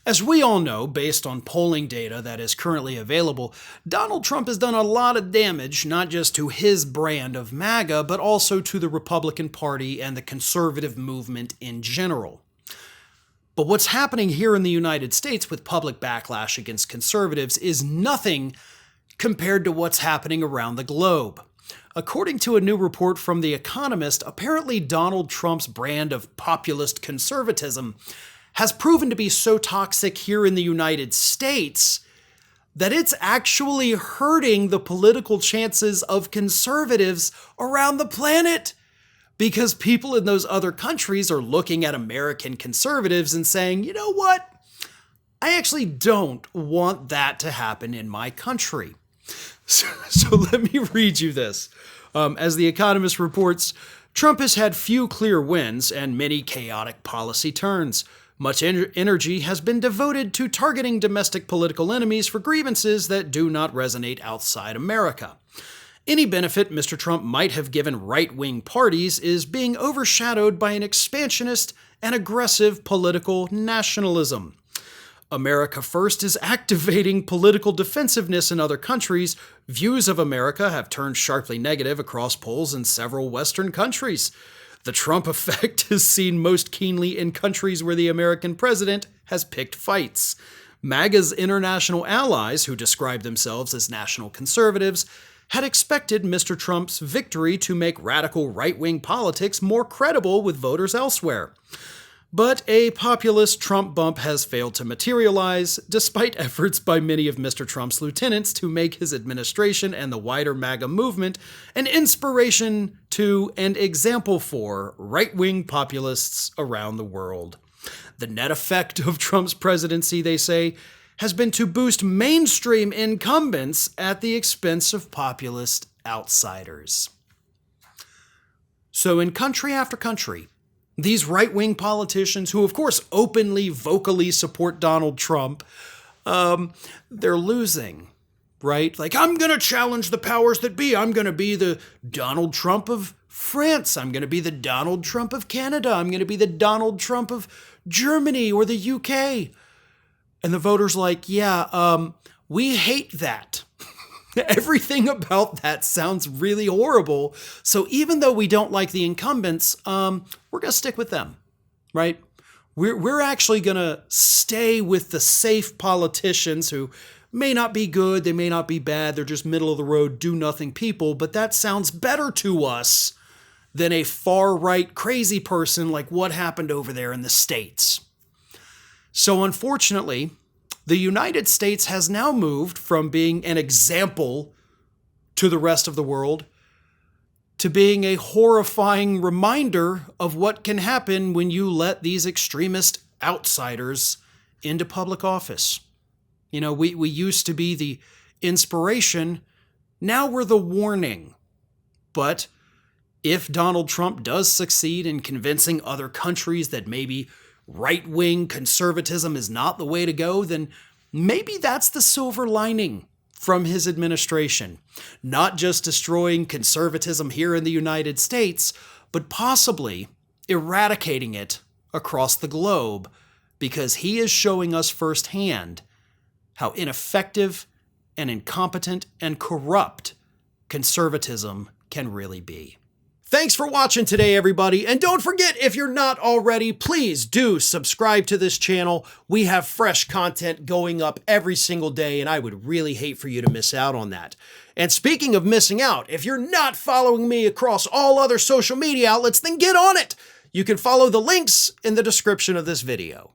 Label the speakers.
Speaker 1: As we all know, based on polling data that is currently available, Donald Trump has done a lot of damage, not just to his brand of MAGA, but also to the Republican Party and the conservative movement in general. But what's happening here in the United States with public backlash against conservatives is nothing compared to what's happening around the globe. According to a new report from The Economist, apparently Donald Trump's brand of populist conservatism has proven to be so toxic here in the United States that it's actually hurting the political chances of conservatives around the planet, because people in those other countries are looking at American conservatives and saying, you know what? I actually don't want that to happen in my country. So let me read you this. As The Economist reports, Trump has had few clear wins and many chaotic policy turns. Much energy has been devoted to targeting domestic political enemies for grievances that do not resonate outside America. Any benefit Mr. Trump might have given right-wing parties is being overshadowed by an expansionist and aggressive political nationalism. America First is activating political defensiveness in other countries. Views of America have turned sharply negative across polls in several Western countries. The Trump effect is seen most keenly in countries where the American president has picked fights. MAGA's international allies, who describe themselves as national conservatives, had expected Mr. Trump's victory to make radical right-wing politics more credible with voters elsewhere. But a populist Trump bump has failed to materialize, despite efforts by many of Mr. Trump's lieutenants to make his administration and the wider MAGA movement an inspiration to and example for right-wing populists around the world. The net effect of Trump's presidency, they say, has been to boost mainstream incumbents at the expense of populist outsiders. So in country after country, these right-wing politicians, who of course openly, vocally support Donald Trump, they're losing, right? Like, I'm going to challenge the powers that be. I'm going to be the Donald Trump of France. I'm going to be the Donald Trump of Canada. I'm going to be the Donald Trump of Germany or the UK. And the voters like, yeah, we hate that. Everything about that sounds really horrible. So even though we don't like the incumbents, we're going to stick with them, right? We're actually going to stay with the safe politicians who may not be good, they may not be bad, they're just middle of the road, do-nothing people, but that sounds better to us than a far-right crazy person like what happened over there in the States. So unfortunately, the United States has now moved from being an example to the rest of the world to being a horrifying reminder of what can happen when you let these extremist outsiders into public office. You know, we used to be the inspiration, now we're the warning. But if Donald Trump does succeed in convincing other countries that maybe right-wing conservatism is not the way to go, then maybe that's the silver lining from his administration. Not just destroying conservatism here in the United States, but possibly eradicating it across the globe, because he is showing us firsthand how ineffective and incompetent and corrupt conservatism can really be. Thanks for watching today, everybody. And don't forget, if you're not already, please do subscribe to this channel. We have fresh content going up every single day, and I would really hate for you to miss out on that. And speaking of missing out, if you're not following me across all other social media outlets, then get on it. You can follow the links in the description of this video.